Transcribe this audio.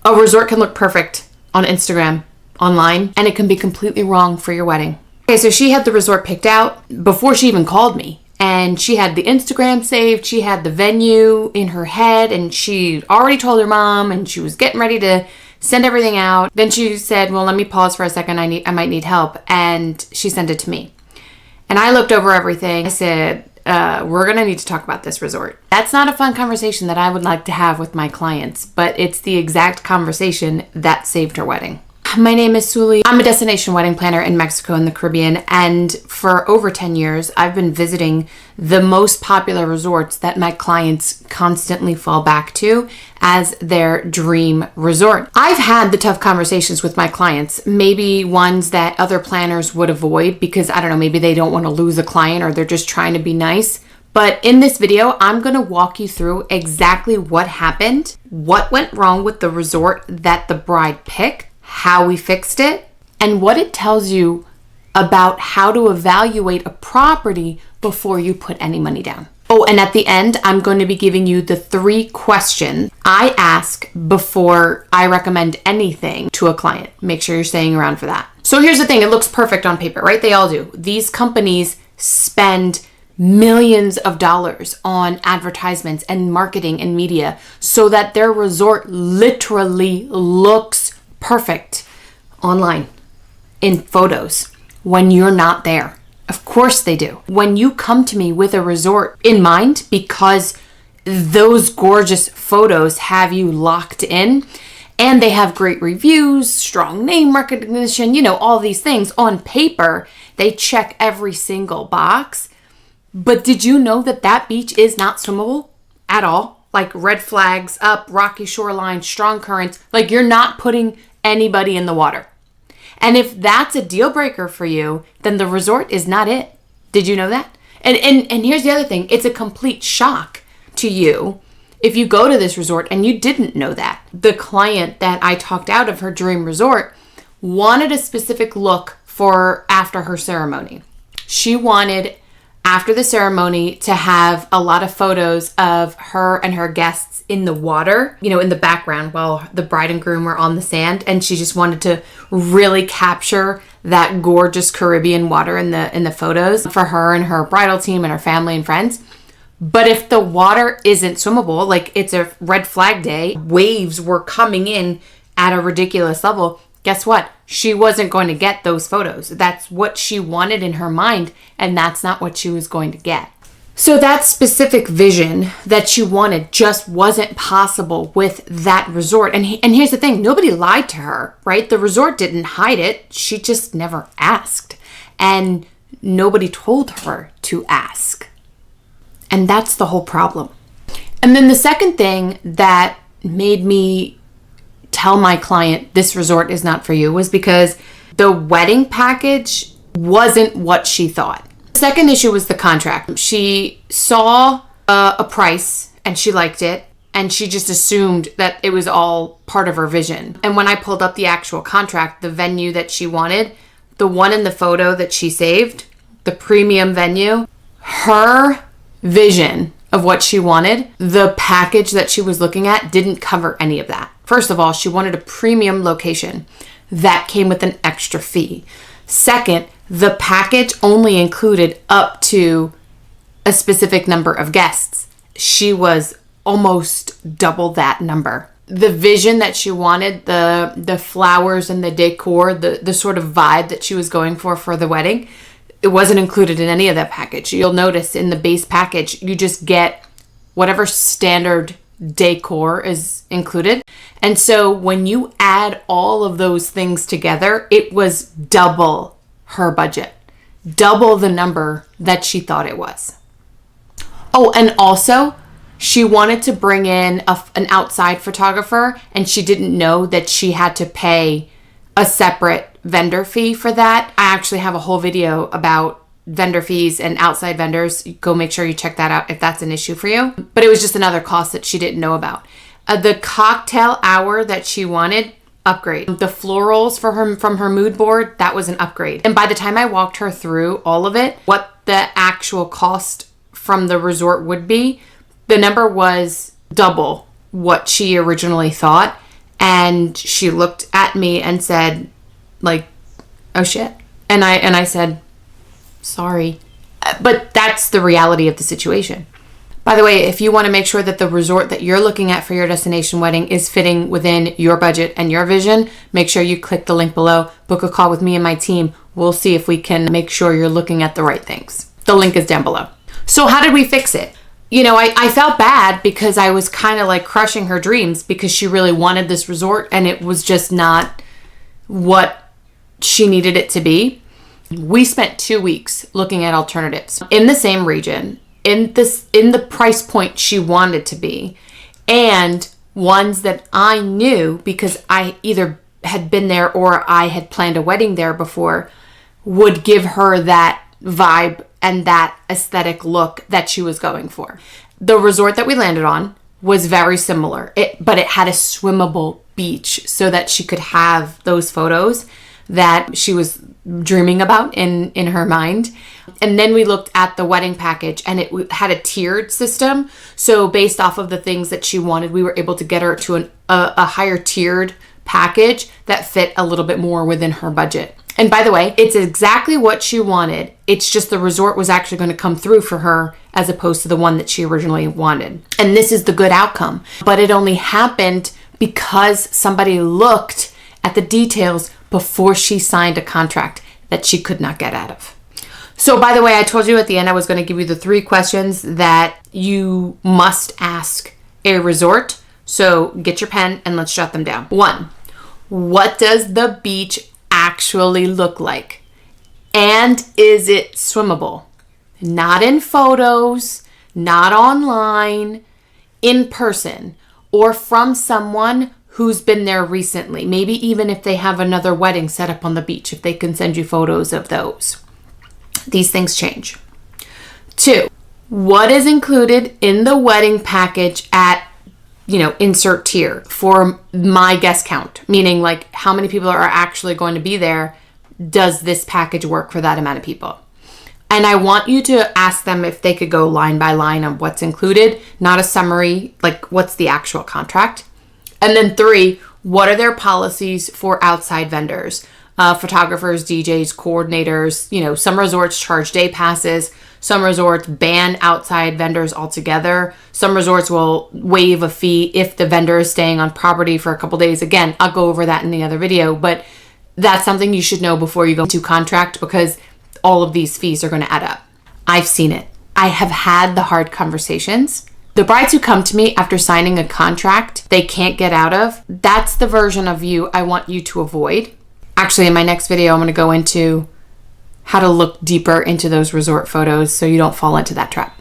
A resort can look perfect on Instagram, online, and it can be completely wrong for your wedding. Okay, so she had the resort picked out before she even called me. And she had the Instagram saved, she had the venue in her head, and she already told her mom, and she was getting ready to send everything out. Then she said, well, let me pause for a second, I might need help. And she sent it to me. And I looked over everything. I said, we're going to need to talk about this resort. That's not a fun conversation that I would like to have with my clients, but it's the exact conversation that saved her wedding. My name is Sulie. I'm a destination wedding planner in Mexico and the Caribbean, and for over 10 years, I've been visiting the most popular resorts that my clients constantly fall back to as their dream resort. I've had the tough conversations with my clients, maybe ones that other planners would avoid because, I don't know, maybe they don't want to lose a client or they're just trying to be nice. But in this video, I'm going to walk you through exactly what happened, what went wrong with the resort that the bride picked, how we fixed it, and what it tells you about how to evaluate a property before you put any money down. Oh, and at the end, I'm going to be giving you the 3 questions I ask before I recommend anything to a client. Make sure you're staying around for that. So here's the thing, it looks perfect on paper, right? They all do. These companies spend millions of dollars on advertisements and marketing and media so that their resort literally looks perfect online in photos when you're not there. Of course they do. When you come to me with a resort in mind because those gorgeous photos have you locked in and they have great reviews, strong name recognition, all these things on paper, they check every single box. But did you know that that beach is not swimmable at all? Like red flags up, rocky shoreline, strong currents, like you're not putting anybody in the water. And if that's a deal breaker for you, then the resort is not it. Did you know that? And here's the other thing. It's a complete shock to you if you go to this resort and you didn't know that. The client that I talked out of her dream resort wanted a specific look for after her ceremony. She wanted after the ceremony to have a lot of photos of her and her guests in the water, in the background while the bride and groom were on the sand. And she just wanted to really capture that gorgeous Caribbean water in the photos for her and her bridal team and her family and friends. But if the water isn't swimmable, like it's a red flag day, waves were coming in at a ridiculous level, guess what? She wasn't going to get those photos. That's what she wanted in her mind, and that's not what she was going to get. So that specific vision that she wanted just wasn't possible with that resort. And here's the thing, nobody lied to her, right? The resort didn't hide it. She just never asked. And nobody told her to ask. And that's the whole problem. And then the second thing that made me tell my client this resort is not for you was because the wedding package wasn't what she thought. The second issue was the contract. She saw a price and she liked it and she just assumed that it was all part of her vision. And when I pulled up the actual contract, the venue that she wanted, the one in the photo that she saved, the premium venue, her vision of what she wanted, the package that she was looking at didn't cover any of that. First of all, she wanted a premium location that came with an extra fee. Second, the package only included up to a specific number of guests. She was almost double that number. The vision that she wanted, the flowers and the decor, the sort of vibe that she was going for the wedding, it wasn't included in any of that package. You'll notice in the base package, you just get whatever standard decor is included. And so when you add all of those things together, it was double her budget, double the number that she thought it was. Oh, and also she wanted to bring in an outside photographer, and she didn't know that she had to pay a separate vendor fee for that. I actually have a whole video about vendor fees and outside vendors. Go make sure you check that out if that's an issue for you. But it was just another cost that she didn't know about. The cocktail hour that she wanted, upgrade. The florals from her mood board, that was an upgrade. And by the time I walked her through all of it, what the actual cost from the resort would be, the number was double what she originally thought. And she looked at me and said, like, oh shit. And I said, sorry. But that's the reality of the situation. By the way, if you want to make sure that the resort that you're looking at for your destination wedding is fitting within your budget and your vision, make sure you click the link below, book a call with me and my team. We'll see if we can make sure you're looking at the right things. The link is down below. So how did we fix it? You know, I felt bad because I was kind of like crushing her dreams because she really wanted this resort and it was just not what she needed it to be. We spent 2 weeks looking at alternatives in the same region, in the price point she wanted to be, and ones that I knew because I either had been there or I had planned a wedding there before would give her that vibe and that aesthetic look that she was going for. The resort that we landed on was very similar, but it had a swimmable beach so that she could have those photos that she was dreaming about in her mind. And then we looked at the wedding package and it had a tiered system. So based off of the things that she wanted, we were able to get her to a higher tiered package that fit a little bit more within her budget. And by the way, it's exactly what she wanted. It's just the resort was actually going to come through for her as opposed to the one that she originally wanted. And this is the good outcome. But it only happened because somebody looked at the details before she signed a contract that she could not get out of. So by the way, I told you at the end I was going to give you the 3 questions that you must ask a resort. So get your pen and let's jot them down. 1, what does the beach actually look like? And is it swimmable? Not in photos, not online, in person, or from someone who's been there recently. Maybe even if they have another wedding set up on the beach, if they can send you photos of those. These things change. 2, what is included in the wedding package at, insert tier for my guest count? Meaning like how many people are actually going to be there? Does this package work for that amount of people? And I want you to ask them if they could go line by line on what's included, not a summary, like what's the actual contract. And then 3, what are their policies for outside vendors? Photographers, DJs, coordinators. Some resorts charge day passes. Some resorts ban outside vendors altogether. Some resorts will waive a fee if the vendor is staying on property for a couple days. Again, I'll go over that in the other video, but that's something you should know before you go into contract because all of these fees are going to add up. I've seen it. I have had the hard conversations. The brides who come to me after signing a contract they can't get out of, that's the version of you I want you to avoid. Actually, in my next video, I'm going to go into how to look deeper into those resort photos so you don't fall into that trap.